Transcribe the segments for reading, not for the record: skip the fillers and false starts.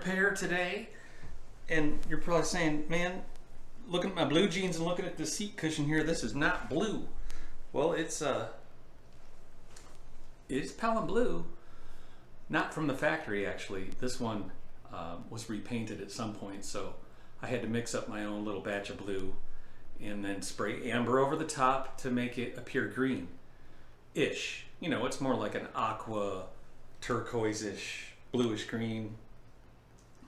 repair today, and you're probably saying, man, looking at my blue jeans and looking at the seat cushion here, this is not blue. Well, it's Pelham Blue, not from the factory actually. This one was repainted at some point, so I had to mix up my own little batch of blue and then spray amber over the top to make it appear green-ish. You know, it's more like an aqua, turquoise-ish, bluish green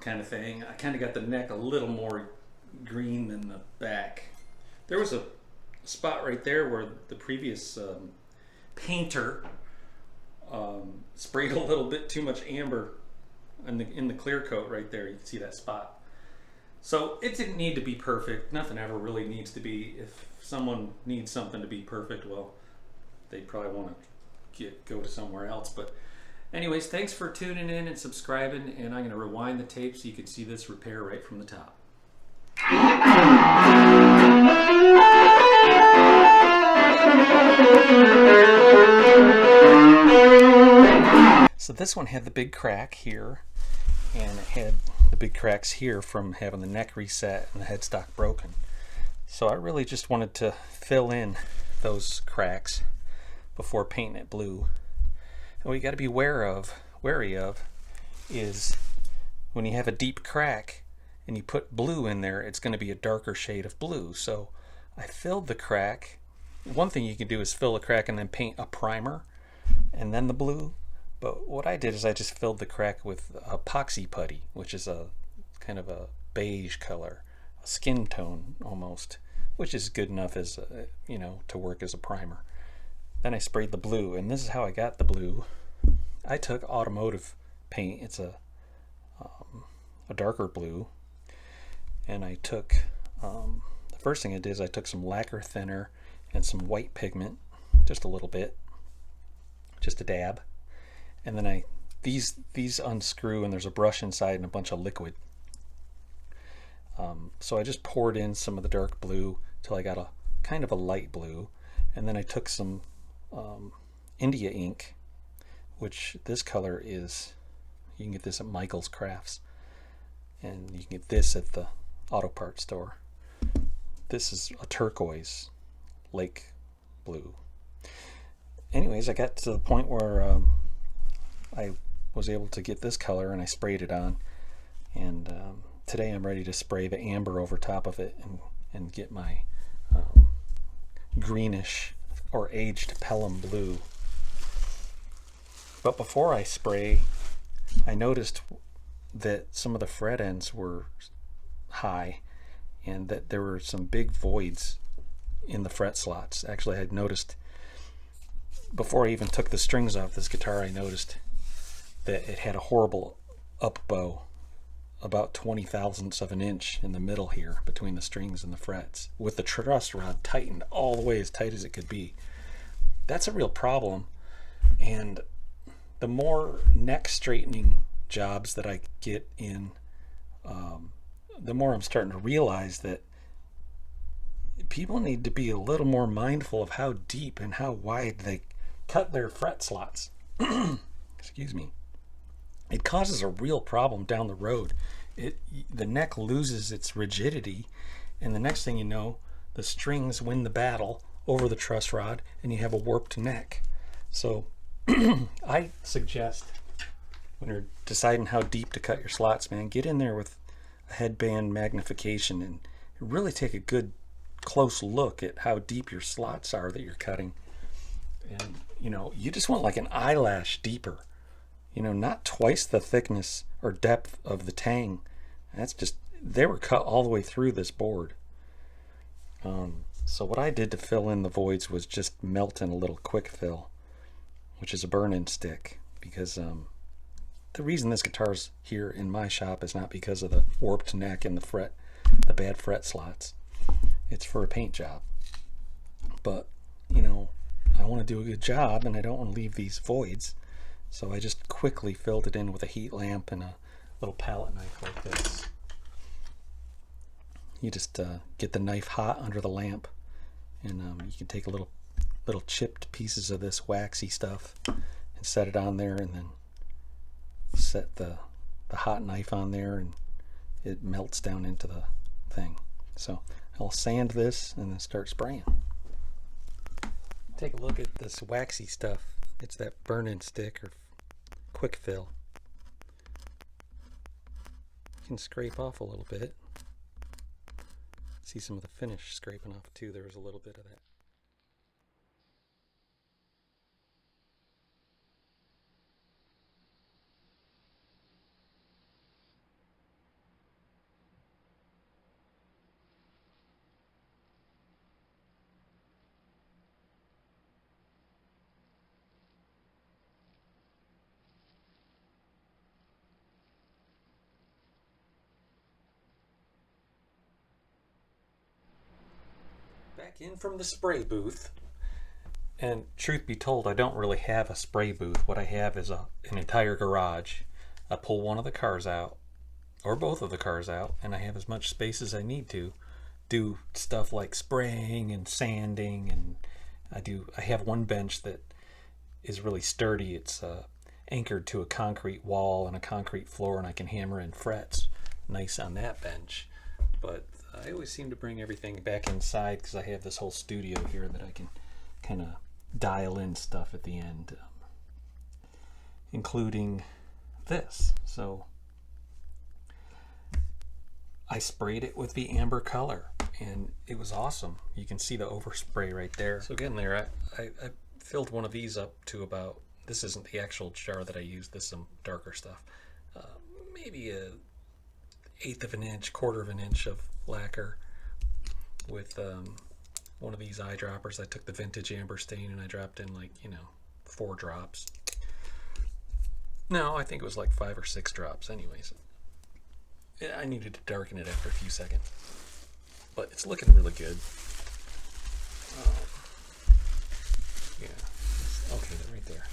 kind of thing. I kind of got the neck a little more green than the back. There was a spot right there where the previous painter sprayed a little bit too much amber in the clear coat right there. You can see that spot. So it didn't need to be perfect. Nothing ever really needs to be. If someone needs something to be perfect, well, they probably want to go to somewhere else. But anyways, thanks for tuning in and subscribing, and I'm going to rewind the tape so you can see this repair right from the top. So this one had the big crack here, and it had the big cracks here from having the neck reset and the headstock broken. So I really just wanted to fill in those cracks before painting it blue. And what you got to be wary of is when you have a deep crack and you put blue in there, it's going to be a darker shade of blue. So I filled the crack. One thing you can do is fill the crack and then paint a primer and then the blue. But what I did is I just filled the crack with epoxy putty, which is a kind of a beige color, a skin tone almost, which is good enough as to work as a primer. Then I sprayed the blue, and this is how I got the blue. I took automotive paint. It's a darker blue, and I took the first thing I did is I took some lacquer thinner and some white pigment, just a little bit, just a dab. And then these unscrew, and there's a brush inside and a bunch of liquid. So I just poured in some of the dark blue till I got a kind of a light blue, and then I took some India ink, which this color is, you can get this at Michael's Crafts, and you can get this at the auto parts store. This is a turquoise lake blue. Anyways, I got to the point where I was able to get this color, and I sprayed it on, and today I'm ready to spray the amber over top of it and get my greenish or aged Pelham blue. But before I spray, I noticed that some of the fret ends were high and that there were some big voids in the fret slots. Actually, I had noticed before I even took the strings off this guitar, I noticed that it had a horrible up bow, about 20 thousandths of an inch in the middle here between the strings and the frets, with the truss rod tightened all the way as tight as it could be. That's a real problem, and the more neck straightening jobs that I get in, the more I'm starting to realize that people need to be a little more mindful of how deep and how wide they cut their fret slots. Excuse me. It causes a real problem down the road. The neck loses its rigidity, and the next thing you know, the strings win the battle over the truss rod, and you have a warped neck. So I suggest when you're deciding how deep to cut your slots, man, get in there with a headband magnification and really take a good close look at how deep your slots are that you're cutting. And you just want like an eyelash deeper. Not twice the thickness or depth of the tang. That's just, they were cut all the way through this board. So what I did to fill in the voids was just melt in a little quick fill, which is a burn-in stick, because the reason this guitar's here in my shop is not because of the warped neck and the bad fret slots. It's for a paint job. But, I want to do a good job, and I don't want to leave these voids. So I just quickly filled it in with a heat lamp and a little palette knife like this. You just get the knife hot under the lamp, and you can take a little chipped pieces of this waxy stuff and set it on there, and then set the the hot knife on there and it melts down into the thing. So I'll sand this and then start spraying. Take a look at this waxy stuff. It's that burn-in stick or quick fill. You can scrape off a little bit. See some of the finish scraping off too. There was a little bit of that. Back in from the spray booth, and truth be told, I don't really have a spray booth. What I have is an entire garage. I pull one of the cars out, or both of the cars out, and I have as much space as I need to do stuff like spraying and sanding. And I have one bench that is really sturdy. It's anchored to a concrete wall and a concrete floor, and I can hammer in frets nice on that bench. But I always seem to bring everything back inside because I have this whole studio here that I can kind of dial in stuff at the end, including this. So I sprayed it with the amber color and it was awesome. You can see the overspray right there. So again, there I filled one of these up to about, this isn't the actual jar that I used, this is some darker stuff, maybe a 1/8 of an inch, 1/4 of an inch of lacquer with one of these eyedroppers. I took the vintage amber stain and I dropped in 4 drops. No, I think it was like 5 or 6 drops anyways. I needed to darken it after a few seconds, but it's looking really good. Yeah, okay, right there.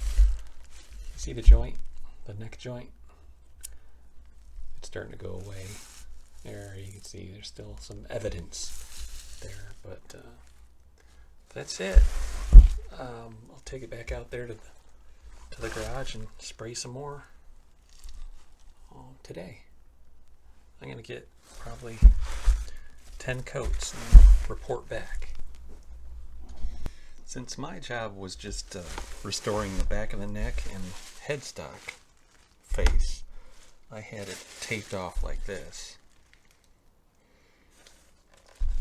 See the joint, the neck joint? It's starting to go away. There, you can see there's still some evidence there, but that's it. I'll take it back out there to the garage and spray some more today. I'm going to get probably 10 coats and report back. Since my job was just restoring the back of the neck and headstock face, I had it taped off like this.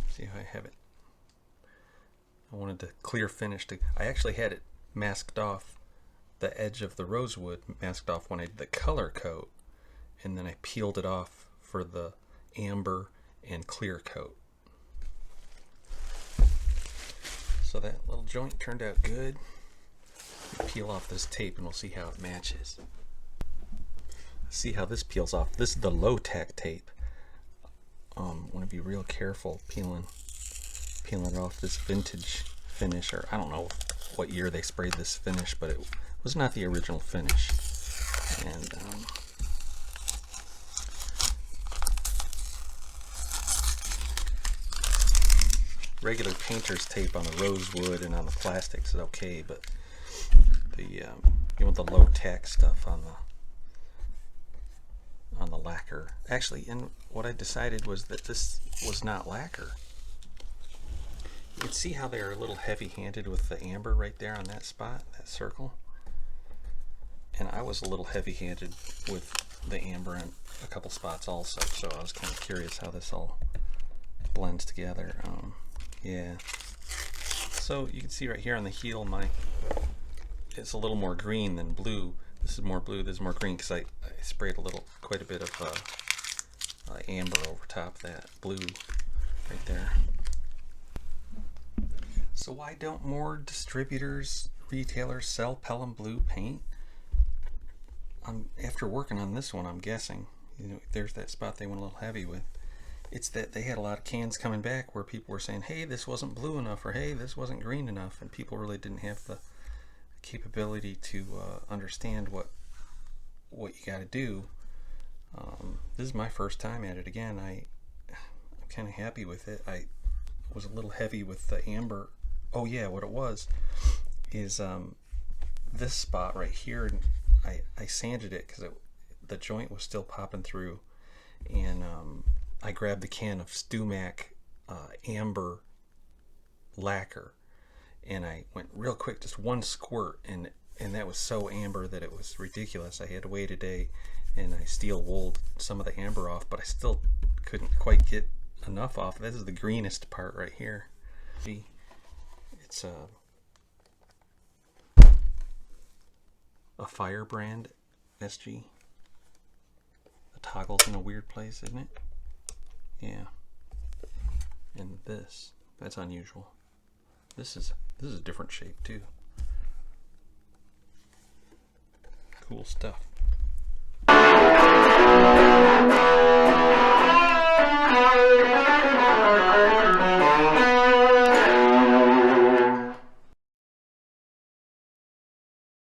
See how I have it? I wanted the clear finish to, I actually had it masked off, the edge of the rosewood masked off when I did the color coat, and then I peeled it off for the amber and clear coat. So that little joint turned out good. Peel off this tape and we'll see how it matches. See how this peels off. This is the low-tack tape. Want to be real careful peeling it off. This vintage finish, or I don't know what year they sprayed this finish, but it was not the original finish. And regular painter's tape on the rosewood and on the plastics is okay, but the you want the low-tack stuff on the lacquer. Actually, and what I decided was that this was not lacquer. You can see how they're a little heavy-handed with the amber right there on that spot, that circle. And I was a little heavy-handed with the amber on a couple spots also, so I was kind of curious how this all blends together. Yeah. So you can see right here on the heel, it's a little more green than blue. This is more blue, this is more green, because I sprayed quite a bit of amber over top of that blue right there. So why don't more distributors, retailers sell Pelham Blue paint? After working on this one, I'm guessing, there's that spot they went a little heavy with. It's that they had a lot of cans coming back where people were saying, hey, this wasn't blue enough, or hey, this wasn't green enough, and people really didn't have the capability to understand what you got to do. This is my first time at it again. I'm kind of happy with it. I was a little heavy with the amber. Oh yeah, what it was is this spot right here. I sanded it because the joint was still popping through, and I grabbed the can of Stumac amber lacquer, and I went real quick, just one squirt, and that was so amber that it was ridiculous. I had to wait a day, and I steel wooled some of the amber off, but I still couldn't quite get enough off. This is the greenest part right here. See, it's a Firebrand SG. The toggle's in a weird place, isn't it? Yeah. And that's unusual. This is a different shape too. Cool stuff.